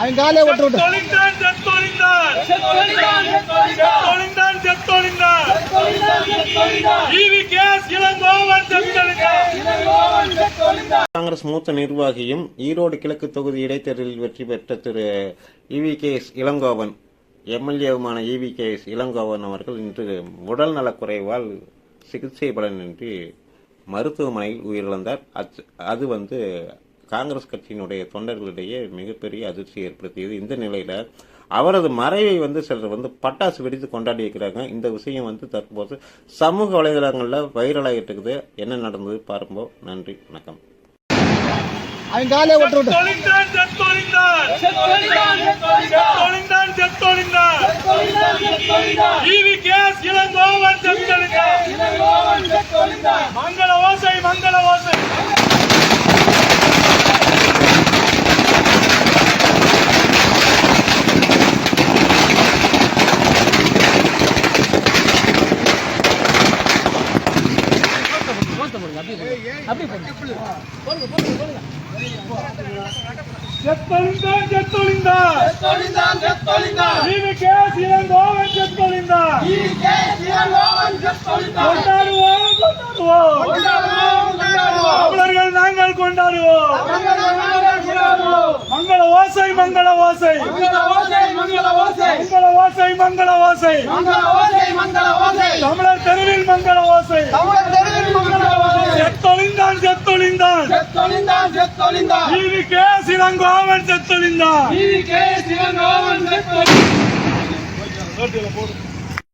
அவன் காலையை விட்டு விட்டு காங்கிரஸ் மூத்த நிர்வாகியும் ஈரோடு கிழக்கு தொகுதி இடைத்தேர்தலில் வெற்றி பெற்ற திரு EVKS இளங்கோவன் எம்எல்ஏவுமான EVKS இளங்கோவன் அவர்கள் இன்று உடல் நலக்குறைவால் சிகிச்சை பலனின்றி மருத்துவமனையில் உயிரிழந்தார். அது காங்கிரஸ் கட்சியினுடைய தொண்டர்களிடையே மிகப்பெரிய அதிர்ச்சி ஏற்படுத்தியது. இந்த நிலையில அவரது மறைவை சிலர் பட்டாசு வெடித்து கொண்டாடி இருக்கிறாங்க. இந்த விஷயம் தற்போது சமூக வலைதளங்கள்ல வைரலாகிட்டு இருக்குது. என்ன நடந்தது பாருங்க. நன்றி, வணக்கம். அவன் காலையை விட்டு விட்டு மங்கள ஓசை மங்கள ஓசை நாங்கள் கொண்டாடுவோம். மங்கள ஓசை மங்கள ஓசை மங்கள ஓசை மங்கள ஓசை தமிழர் தெருவில் மங்கள ஓசை செத்தொழிந்தான் செத்தொழிந்தான் EVKS இளங்கோவன் செத்தொழிந்தான்.